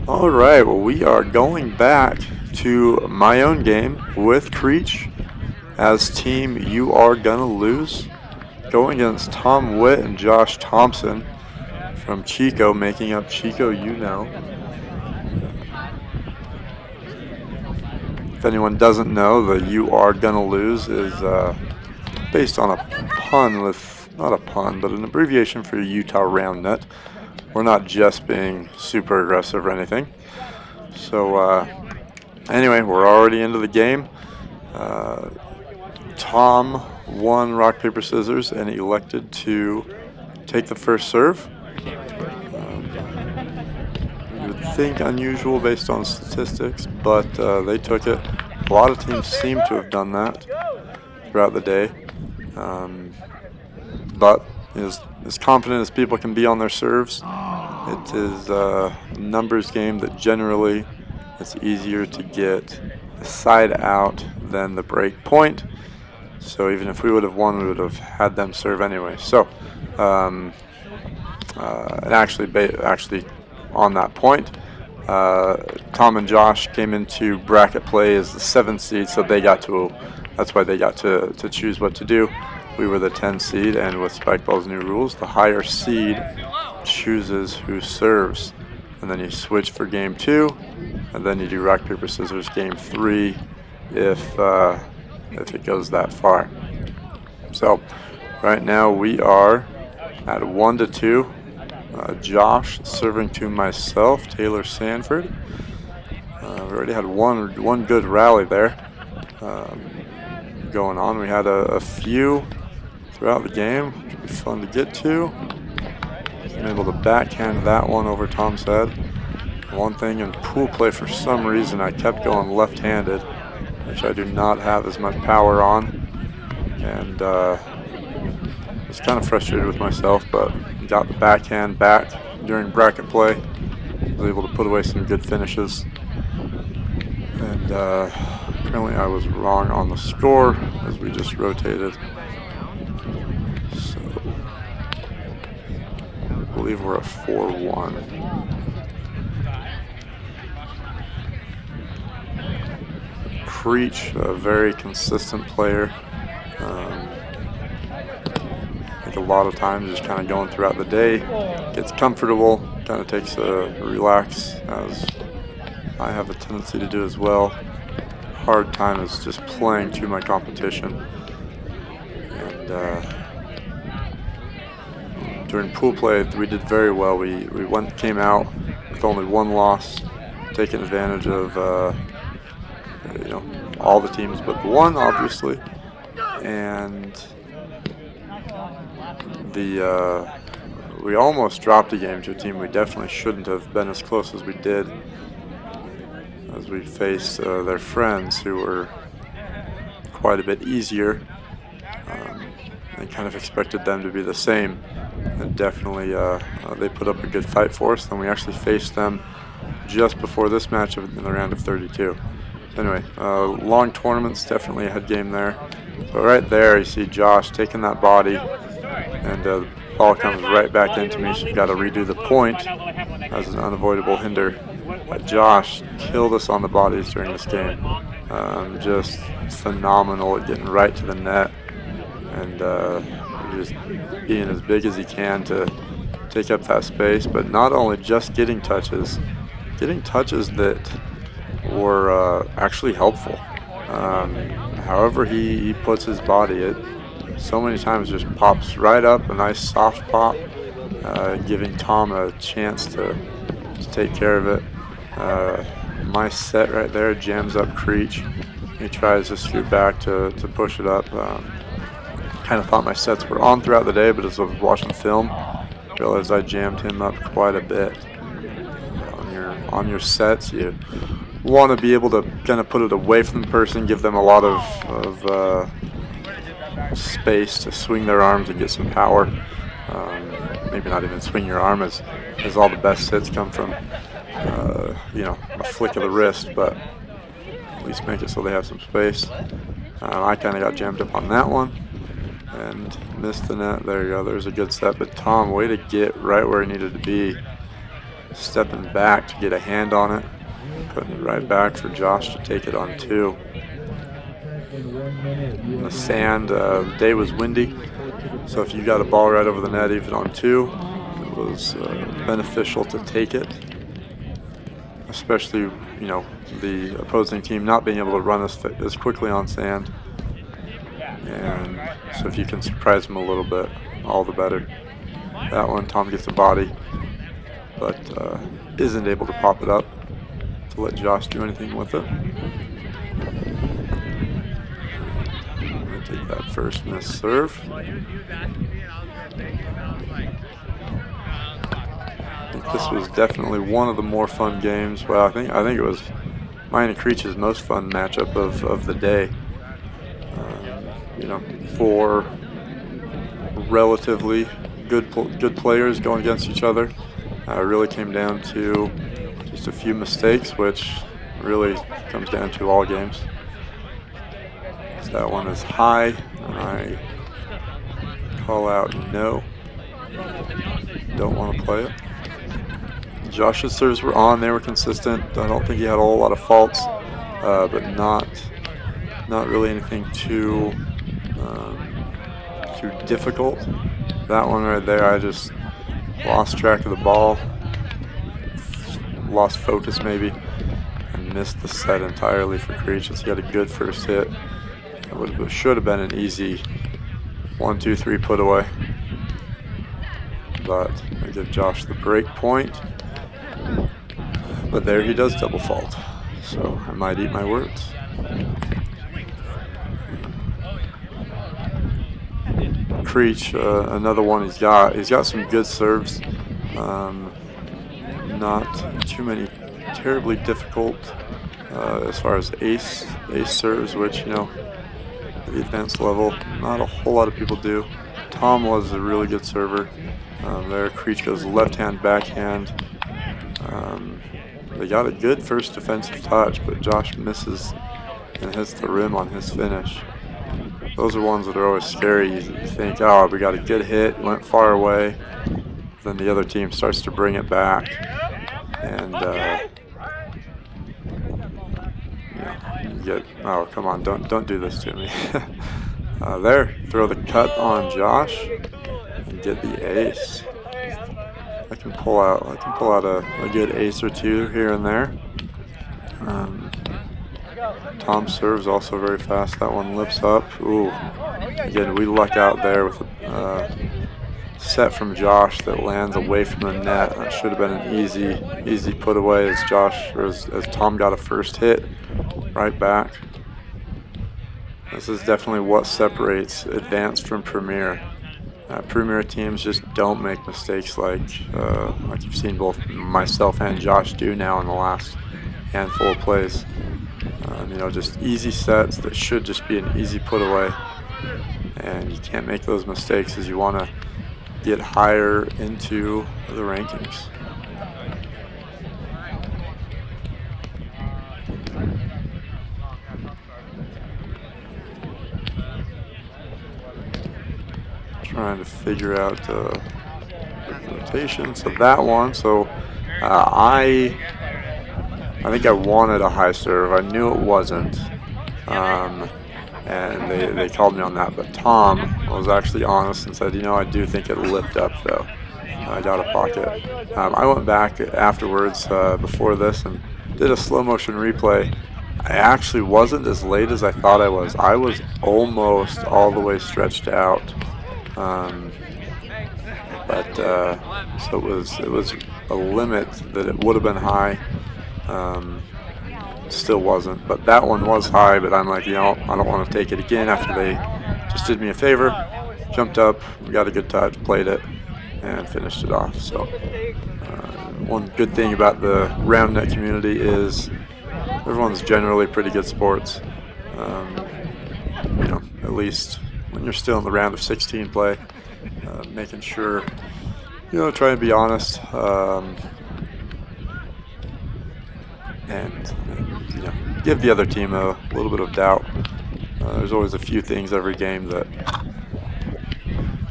Alright, well, we are going back to my own game with Creech as team You Are Gonna Lose, going against Tom Witt and Josh Thompson from Chico, making up Chico U Know. If anyone doesn't know, the You Are Gonna Lose is based on a pun with, not a pun, but an abbreviation for Utah Roundnet. We're not just being super aggressive or anything. So anyway, we're already into the game. Tom won rock, paper, scissors and elected to take the first serve. You would think unusual based on statistics, but they took it. A lot of teams seem to have done that throughout the day. But as confident as people can be on their serves, it is a numbers game that generally it's easier to get the side out than the break point. So even if we would have won, we would have had them serve anyway. So, and actually on that point, Tom and Josh came into bracket play as the 7th seed, so they got to. That's why they got to choose what to do. We were the 10 seed, and with Spikeball's new rules, the higher seed chooses who serves, and then you switch for game 2, and then you do rock, paper, scissors game 3 if it goes that far. So right now we are at 1-2. Josh serving to myself, Taylor Sanford. We already had one good rally there going on. We had a few throughout the game, which would be fun to get to. I'm able to backhand that one over Tom's head. One thing in pool play, for some reason, I kept going left-handed, which I do not have as much power on, and I was kind of frustrated with myself, but got the backhand back during bracket play. Was able to put away some good finishes, and apparently I was wrong on the score as we just rotated. So I believe we're at 4-1. Creech, a very consistent player. I think a lot of times just kind of going throughout the day, gets comfortable, kind of takes a relax, as I have a tendency to do as well. Hard time is just playing to my competition. And during pool play, we did very well. We came out with only one loss, taking advantage of all the teams but the one, obviously, and we almost dropped a game to a team we definitely shouldn't have been as close as we did, as we faced their friends who were quite a bit easier. I kind of expected them to be the same, and definitely they put up a good fight for us. Then we actually faced them just before this matchup in the round of 32. Anyway, long tournaments, definitely a head game there. So right there, you see Josh taking that body, and the ball comes right back into me, so you've got to redo the point as an unavoidable hinder. Josh killed us on the bodies during this game. Just phenomenal at getting right to the net, and just being as big as he can to take up that space, but not only just getting touches that were actually helpful. However he puts his body, it so many times just pops right up, a nice soft pop, giving Tom a chance to take care of it. My set right there jams up Creech. He tries to scoot back to push it up. Kind of thought my sets were on throughout the day, but as I was watching film, realized I jammed him up quite a bit. On your sets, you want to be able to kind of put it away from the person, give them a lot of space to swing their arms and get some power. Maybe not even swing your arm, as all the best hits come from a flick of the wrist, but at least make it so they have some space. I kind of got jammed up on that one and missed the net. There you go, there's a good set, but Tom, way to get right where he needed to be. stepping back to get a hand on it, putting it right back for Josh to take it on 2. In the sand, the day was windy, so if you got a ball right over the net, even on 2, it was beneficial to take it. Especially, you know, the opposing team not being able to run as quickly on sand. And so if you can surprise them a little bit, all the better. That one, Tom gets a body, but isn't able to pop it up to let Josh do anything with it. I'm going to take that first miss serve. I think this was definitely one of the more fun games. Well, I think it was mine and Creech's most fun matchup of the day. You know, 4 relatively good players going against each other. It really came down to just a few mistakes, which really comes down to all games. So that one is high, and I call out no. Don't want to play it. Josh's serves were on; they were consistent. I don't think he had a whole lot of faults, but not really anything too difficult. That one right there, I just lost track of the ball, lost focus maybe, and missed the set entirely for Creech. He had a good first hit. It should have been an easy 1, 2, 3 put away, but I give Josh the break point. But there he does double fault, so I might eat my words. Creech, another one he's got some good serves, not too many terribly difficult as far as ace serves, which, you know, at the advanced level not a whole lot of people do. Tom was a really good server. There Creech goes left hand backhand. They got a good first defensive touch, but Josh misses and hits the rim on his finish. Those are ones that are always scary. You think, oh, we got a good hit, went far away. Then the other team starts to bring it back. And, you get, oh, come on, don't do this to me. There, throw the cut on Josh and get the ace. I can pull out a good ace or 2 here and there. Tom serves also very fast. That one lips up. Ooh, again, we luck out there with a set from Josh that lands away from the net. That should have been an easy put away as Tom got a first hit right back. This is definitely what separates advanced from premier. Premier teams just don't make mistakes like you've seen both myself and Josh do now in the last handful of plays. You know, just easy sets that should just be an easy put away, and you can't make those mistakes as you want to get higher into the rankings. Trying to figure out the rotation. So that one, I think I wanted a high serve. I knew it wasn't, and they called me on that. But Tom was actually honest and said, you know, I do think it lipped up though. I got a pocket. I went back afterwards before this and did a slow motion replay. I actually wasn't as late as I thought I was. I was almost all the way stretched out. So it was a limit that it would have been high. Still wasn't, but that one was high. But I'm like, you know, I don't want to take it again after they just did me a favor. Jumped up, got a good touch, played it, and finished it off. So one good thing about the Roundnet community is everyone's generally pretty good sports. You know, at least when you're still in the round of 16 play, making sure, you know, try and be honest, and you know, give the other team a little bit of doubt. There's always a few things every game that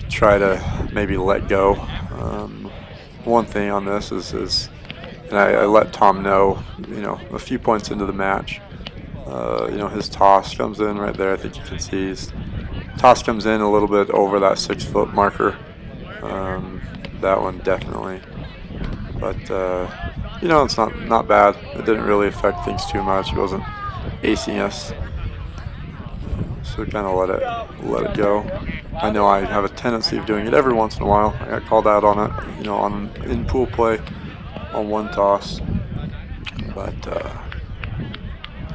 try to maybe let go. One thing on this is And I let Tom know, a few points into the match. His toss comes in right there. I think you can see his toss comes in a little bit over that 6-foot marker. That one definitely. But, it's not bad. It didn't really affect things too much. He wasn't acing us. So kind of let it go. I know I have a tendency of doing it every once in a while. I got called out on it, on in pool play on one toss. But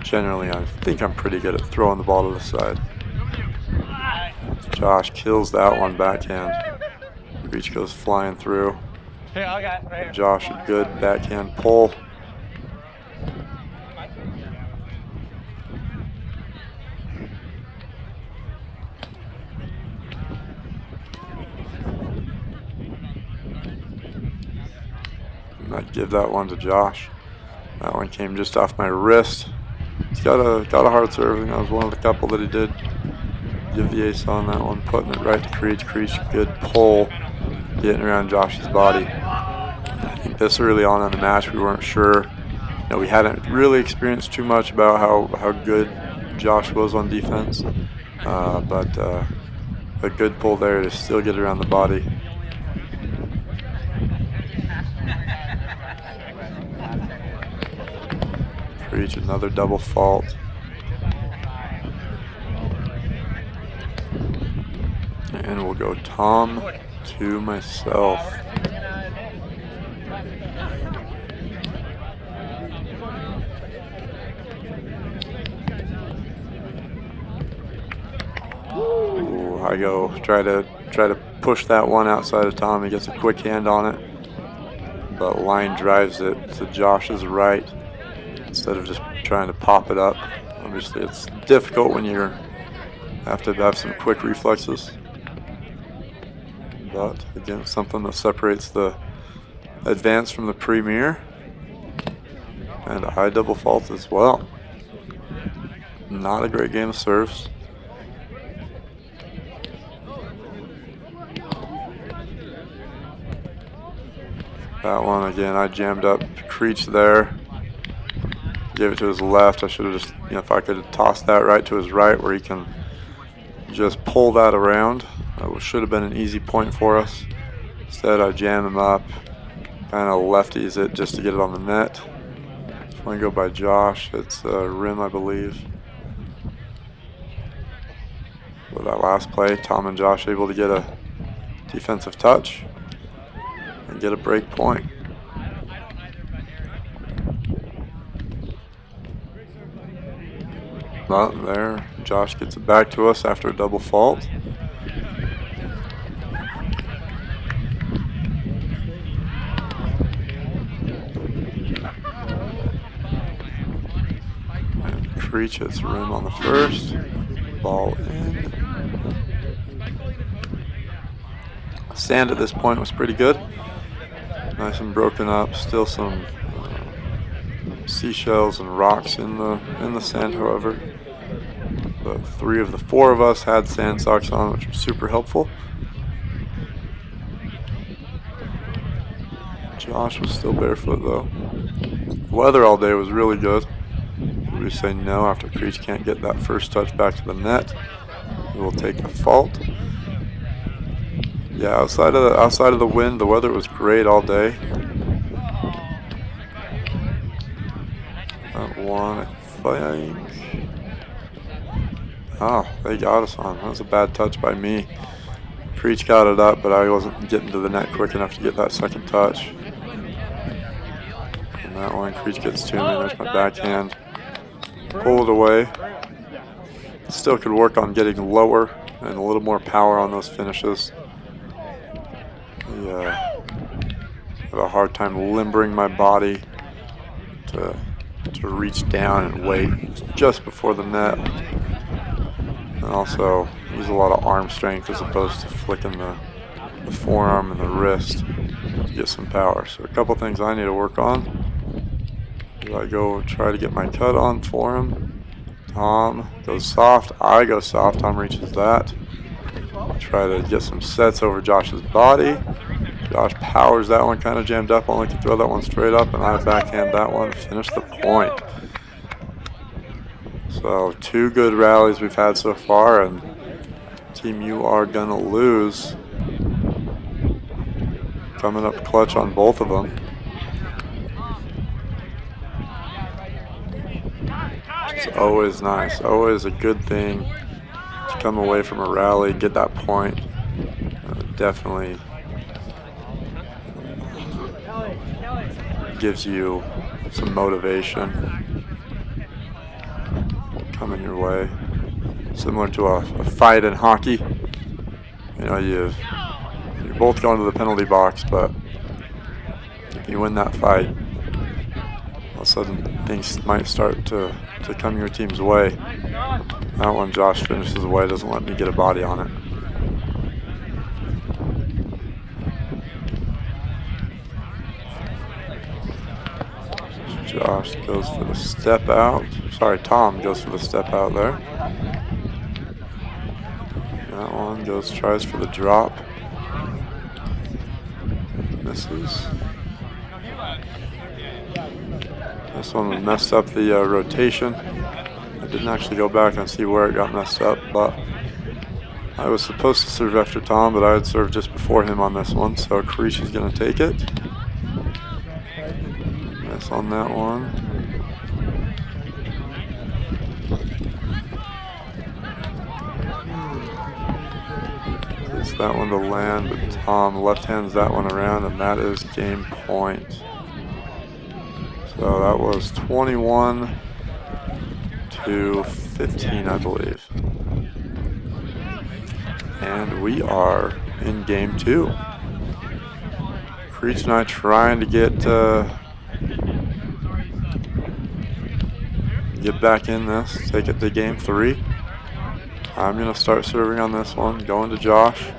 generally, I think I'm pretty good at throwing the ball to the side. Josh kills that one backhand. Reach goes flying through. Josh, a good backhand pull. I'd give that one to Josh. That one came just off my wrist. He's got a hard serve, and that was one of the couple that he did give the ace on that one, putting it right to Creech. Creech, good pull, getting around Josh's body. I think this early on in the match, we weren't sure. We hadn't really experienced too much about how good Josh was on defense, but a good pull there to still get around the body. Reach another double fault. And we'll go Tom to myself. Ooh, I go try to push that one outside of Tom. He gets a quick hand on it, but line drives it to Josh's right instead of just trying to pop it up. Obviously, it's difficult when you have to have some quick reflexes. But again, something that separates the advance from the premier, and a high double fault as well. Not a great game of serves. That one again, I jammed up Creech there. Gave it to his left. I should have just, if I could have tossed that right to his right where he can just pull that around. That should have been an easy point for us. Instead, I jam him up, kind of lefties it just to get it on the net. Just want to go by Josh. It's rim, I believe. With that last play, Tom and Josh able to get a defensive touch and get a break point. But there, Josh gets it back to us after a double fault. And Creech hits rim on the first. Ball in. Sand at this point was pretty good. Nice and broken up. Still some seashells and rocks in the sand, however. But 3 of the 4 of us had sand socks on, which was super helpful. Josh was still barefoot though. The weather all day was really good. We say no after Creech can't get that first touch back to the net. We will take a fault. Yeah, outside of the wind, the weather was great all day. That one, I think. Oh, they got us on. That was a bad touch by me. Creech got it up, but I wasn't getting to the net quick enough to get that second touch. And that one, Creech gets to me. There's my backhand. Pull it away. Still could work on getting lower and a little more power on those finishes. I have a hard time limbering my body to reach down and wait just before the net. And also use a lot of arm strength as opposed to flicking the forearm and the wrist to get some power. So a couple things I need to work on. I go try to get my cut on for him. Tom goes soft. I go soft. Tom reaches that. Try to get some sets over Josh's body. Josh powers that one, kind of jammed up, only can throw that one straight up, and I backhand that one, finish the point. So 2 good rallies we've had so far, and Team U are gonna lose. Coming up clutch on both of them. It's always nice, always a good thing to come away from a rally, get that point. Definitely gives you some motivation coming your way. Similar to a fight in hockey. You know, you're both going to the penalty box, but if you win that fight, all of a sudden things might start to come your team's way. That one Josh finishes away, doesn't let me get a body on it. Josh goes for the step out. Sorry, Tom goes for the step out there. That one tries for the drop. Misses. This one messed up the rotation. I didn't actually go back and see where it got messed up, but I was supposed to serve after Tom, but I had served just before him on this one, so Creech is going to take it. Miss on that one. Gets that one to land, but Tom left hands that one around, and that is game point. So that was 21-15, I believe. And we are in game 2. Creech and I trying to get back in this, take it to game 3. I'm going to start serving on this one, going to Josh.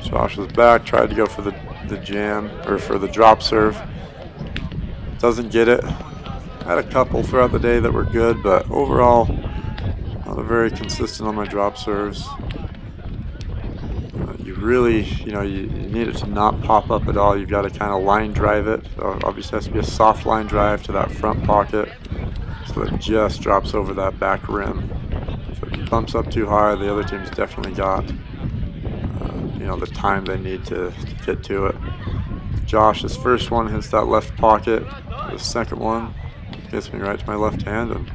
Josh was back, tried to go for the jam, or for the drop serve. Doesn't get it. Had a couple throughout the day that were good, but overall, not very consistent on my drop serves. You really, you need it to not pop up at all. You've got to kind of line drive it. So obviously, it has to be a soft line drive to that front pocket, so it just drops over that back rim. So if it bumps up too high, the other team's definitely got, the time they need to get to it. Josh's first one hits that left pocket. The second one gets me right to my left hand and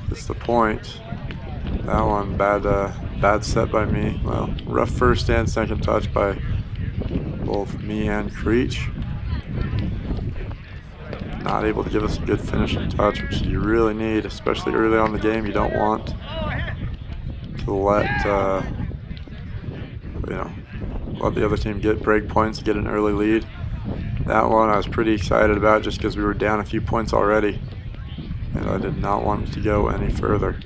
hits the point. That one, bad set by me. Well, rough first and second touch by both me and Creech. Not able to give us a good finishing touch, which you really need, especially early on in the game. You don't want to let the other team get break points, get an early lead. That one I was pretty excited about just because we were down a few points already, and I did not want it to go any further.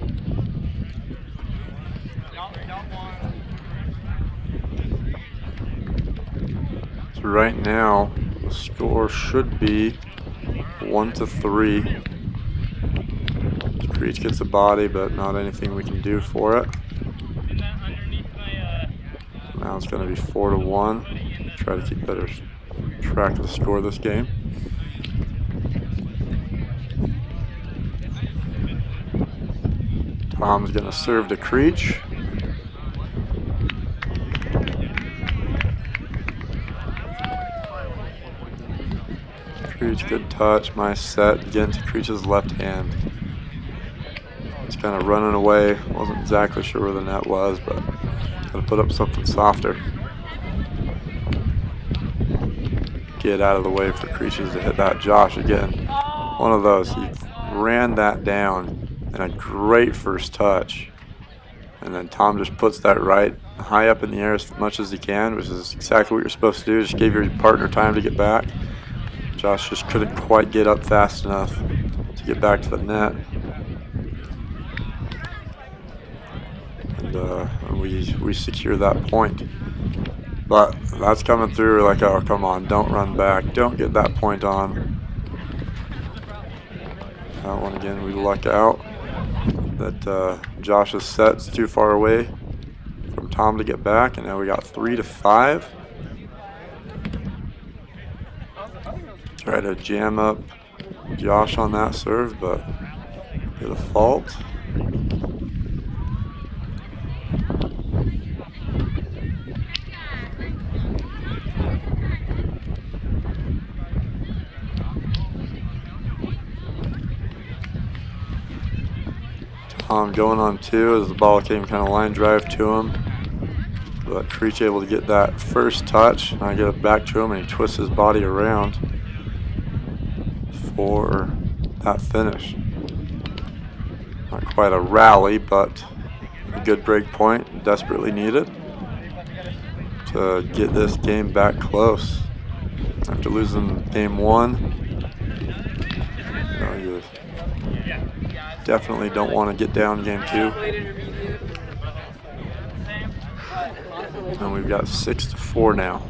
So right now the score should be 1-3. Creech gets a body, but not anything we can do for it. Now it's going to be 4-1. Try to keep better track of the score this game. Tom's going to serve to Creech. Creech, good touch. My set, getting to Creech's left hand. He's kind of running away. Wasn't exactly sure where the net was, but got to put up something softer. Get out of the way for Creeches to hit that. Josh again, one of those. He ran that down and a great first touch, and then Tom just puts that right high up in the air as much as he can, which is exactly what you're supposed to do. Just give your partner time to get back. Josh just couldn't quite get up fast enough to get back to the net, and we secure that point. But that's coming through like, oh, come on, don't run back. Don't get that point on. That one again, we luck out. That Josh's set's too far away from Tom to get back, and now we got 3-5. Try to jam up Josh on that serve, but get a fault. Tom going on 2 as the ball came kind of line drive to him. But Creech able to get that first touch, and I get it back to him, and he twists his body around for that finish. Not quite a rally, but a good break point, desperately needed to get this game back close. After losing game 1, you definitely don't want to get down game 2. And we've got 6-4 now.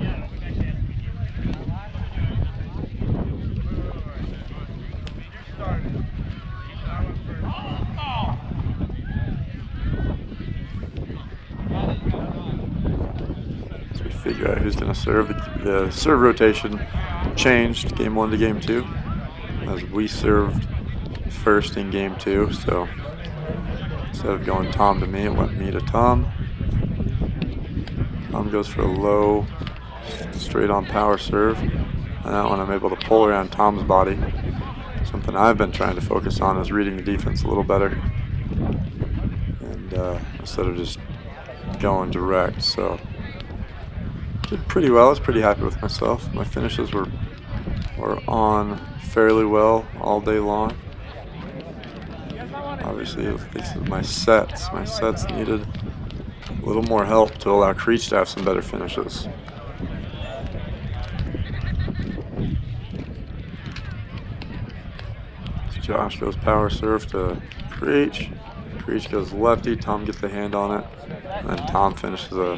As we figure out who's going to serve, the serve rotation changed game 1 to game 2, as we served first in game 2. So instead of going Tom to me, it went me to Tom. Tom goes for a low, straight on power serve, and that one I'm able to pull around Tom's body. Something I've been trying to focus on is reading the defense a little better, and instead of just going direct. So did pretty well. I was pretty happy with myself. My finishes were on fairly well all day long. Obviously, this is my sets. My sets needed a little more help to allow Creech to have some better finishes. Josh goes power serve to Creech. Creech goes lefty. Tom gets the hand on it, and then Tom finishes a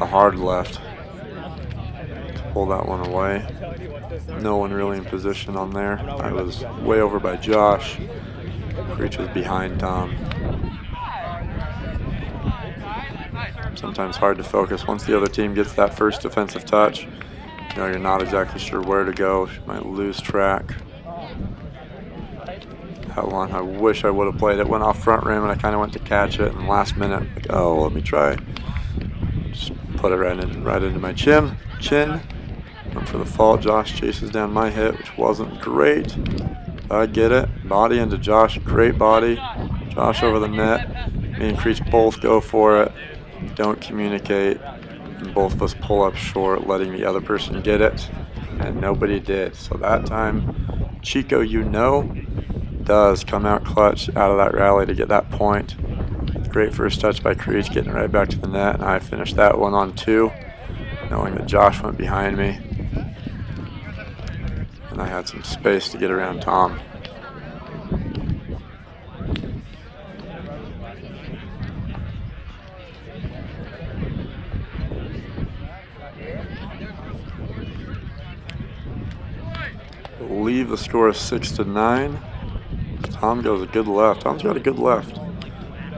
hard left to pull that one away. No one really in position on there. I was way over by Josh. Creech was behind Tom. Sometimes hard to focus. Once the other team gets that first defensive touch, you're not exactly sure where to go. You might lose track. That one, I wish I would have played it. Went off front rim, and I kind of went to catch it, and last minute, like, oh, let me try. Just put it right into my chin. Went for the fault. Josh chases down my hit, which wasn't great. I get it. Body into Josh. Great body. Josh over the net. Me and Creech both go for it. Don't communicate. And both of us pull up short, letting the other person get it. And nobody did. So that time, Chico U Know does come out clutch out of that rally to get that point. Great first touch by Creech, getting right back to the net. And I finished that one on 2, knowing that Josh went behind me. And I had some space to get around Tom. I believe the score is 6-9. Tom goes a good left. Tom's got a good left.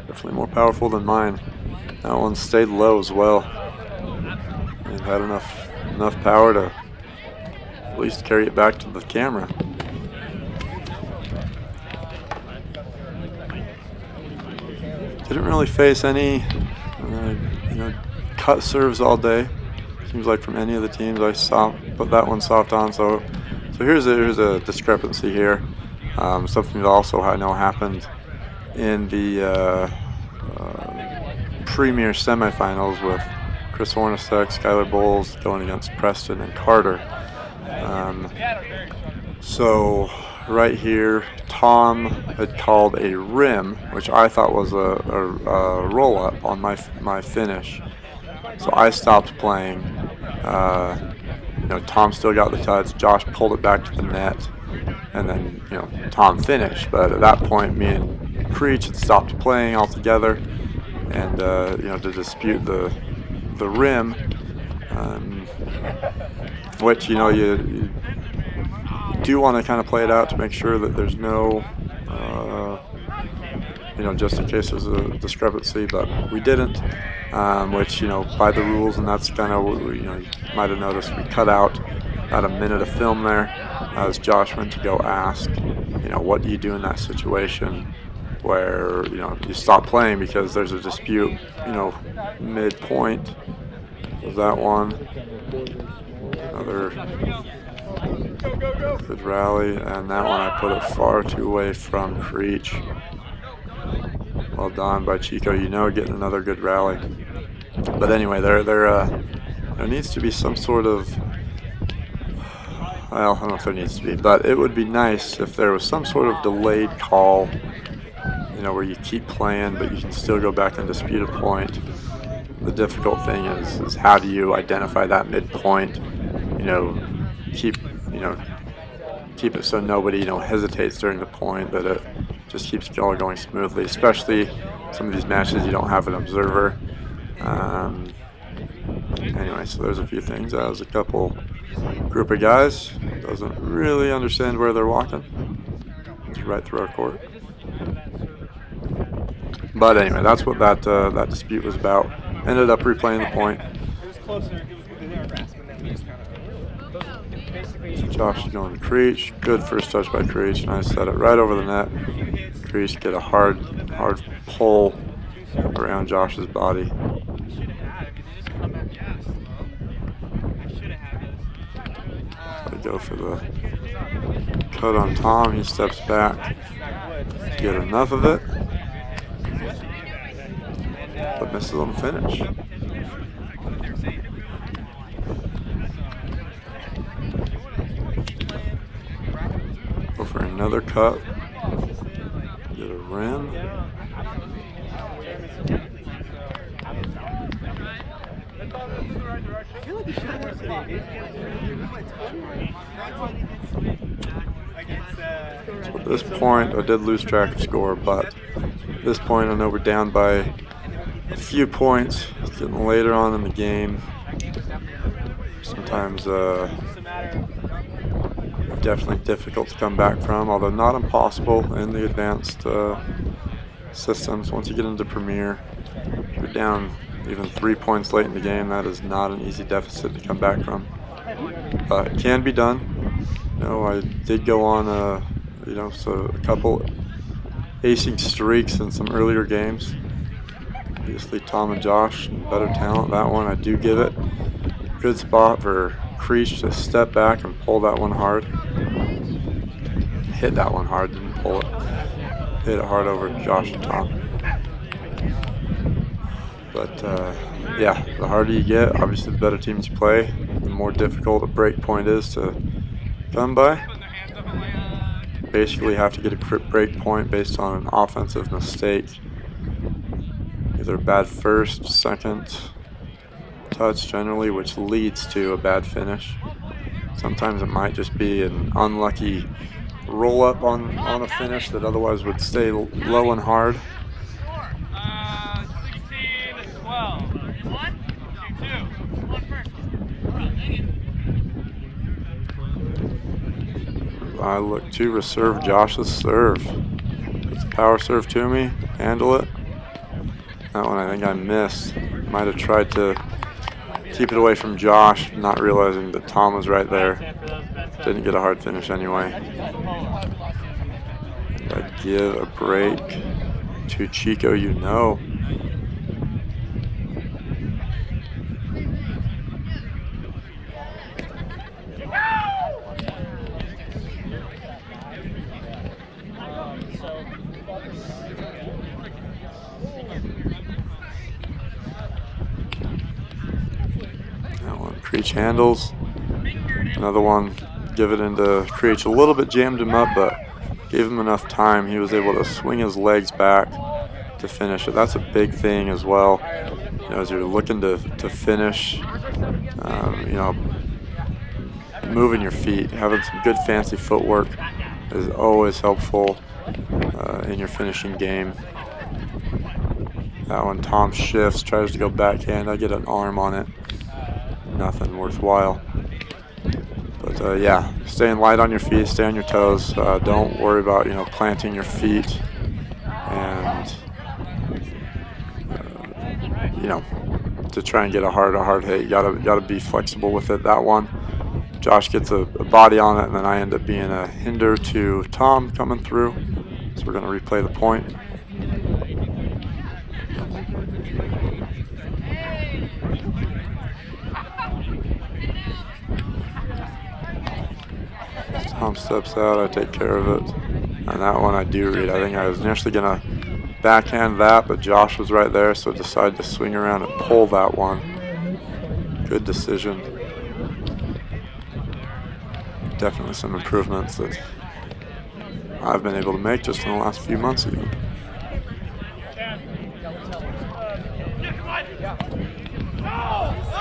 Definitely more powerful than mine. That one stayed low as well. And had enough power to at least carry it back to the camera. Didn't really face any cut serves all day. Seems like from any of the teams I saw, put that one soft on. So here's a discrepancy here. Something that also I know happened in the Premier semifinals with Chris Hornacek, Skylar Bowles going against Preston and Carter. So right here, Tom had called a rim, which I thought was a roll-up on my finish. So I stopped playing. Tom still got the touch. Josh pulled it back to the net, and then Tom finished. But at that point, me and Creech had stopped playing altogether, and to dispute the rim, which you do want to kind of play it out to make sure that there's no just in case there's a discrepancy, but we didn't, which by the rules, and that's kind of you might have noticed we cut out about a minute of film there as Josh went to go ask, you know, what do you do in that situation where, you know, you stop playing because there's a dispute, you know, midpoint. Was that one. Another good rally, and that one I put it far too away from Creech. Well done by Chico U Know, getting another good rally. But anyway, there needs to be some sort of, well, I don't know if there needs to be, but it would be nice if there was some sort of delayed call, you know, where you keep playing but you can still go back and dispute a point. The difficult thing is how do you identify that midpoint, you know, keep it so nobody, you know, hesitates during the point, but it just keeps going smoothly, especially some of these matches you don't have an observer. Anyway, so there's a few things. That was a couple group of guys, doesn't really understand where they're walking. It's right through our court. But anyway, that's what that dispute was about. Ended up replaying the point. Josh is going to Creech. Good first touch by Creech. Nice set it right over the net. Creech get a hard pull around Josh's body. Go for the cut on Tom. He steps back. Get enough of it, but misses on the finish. Go for another cut. Get a rim. So at this point, I did lose track of score, but at this point, I know we're down by a few points. It's getting later on in the game. Sometimes definitely difficult to come back from, although not impossible in the advanced systems. Once you get into Premier, you're down even 3 points late in the game. That is not an easy deficit to come back from, but it can be done. You know, I did go on so a couple acing streaks in some earlier games. Obviously Tom and Josh, better talent. That one I do give it. Good spot for Creech to step back and pull that one hard. Hit that one hard, didn't pull it. Hit it hard over Josh and Tom. But yeah, the harder you get, obviously the better teams you play, the more difficult a break point is to come by. Basically have to get a break point based on an offensive mistake. Either a bad first, second touch generally, which leads to a bad finish. Sometimes it might just be an unlucky roll up on a finish that otherwise would stay low and hard. I look to reserve Josh's serve. It's a power serve to me, handle it. That one I think I missed. Might have tried to keep it away from Josh, not realizing that Tom was right there. Didn't get a hard finish anyway. I give a break to Chico U Know. Creech handles. Another one, give it into Creech. A little bit jammed him up, but gave him enough time. He was able to swing his legs back to finish it. That's a big thing as well. You know, as you're looking to finish, you know, moving your feet, having some good fancy footwork is always helpful in your finishing game. That one, Tom shifts, tries to go backhand. I get an arm on it. Nothing worthwhile. But yeah, staying light on your feet, stay on your toes. Don't worry about, you know, planting your feet and you know, to try and get a hard hit. You gotta be flexible with it. That one, Josh gets a body on it, and then I end up being a hinder to Tom coming through. So we're going to replay the point. Tom steps out, I take care of it. And that one I do read. I think I was initially going to backhand that, but Josh was right there, so I decided to swing around and pull that one. Good decision. Definitely some improvements that I've been able to make just in the last few months even.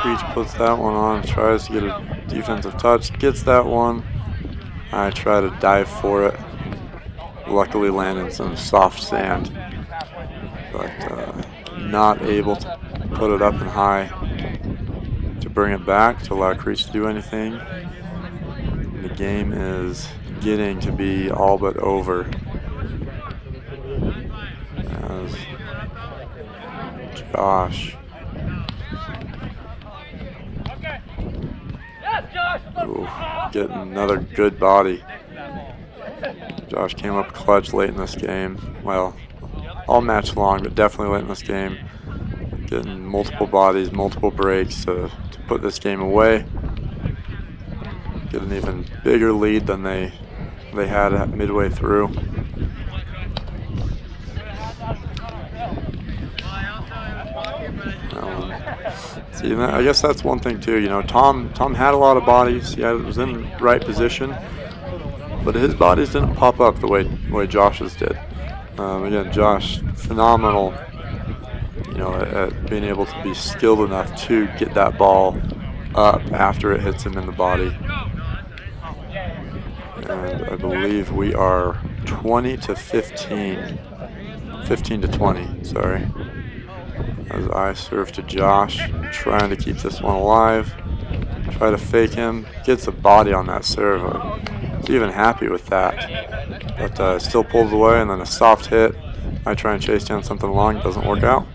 Creech puts that one on, tries to get a defensive touch, gets that one. I try to dive for it. Luckily land in some soft sand, but not able to put it up and high to bring it back to allow Creech to do anything. And the game is getting to be all but over as Josh getting another good body. Josh came up clutch late in this game. Well, all match long, but definitely late in this game. Getting multiple bodies, multiple breaks to put this game away. Get an even bigger lead than they had at midway through. See, I guess that's one thing too. You know, Tom had a lot of bodies. He was in the right position, but his bodies didn't pop up the way Josh's did. Again, Josh, phenomenal, you know, at being able to be skilled enough to get that ball up after it hits him in the body. And I believe we are 20 to 15, 15 to 20, sorry. As I serve to Josh, trying to keep this one alive. Try to fake him, gets a body on that serve. I was even happy with that, but still pulls away, and then a soft hit. I try and chase down something long, doesn't work out.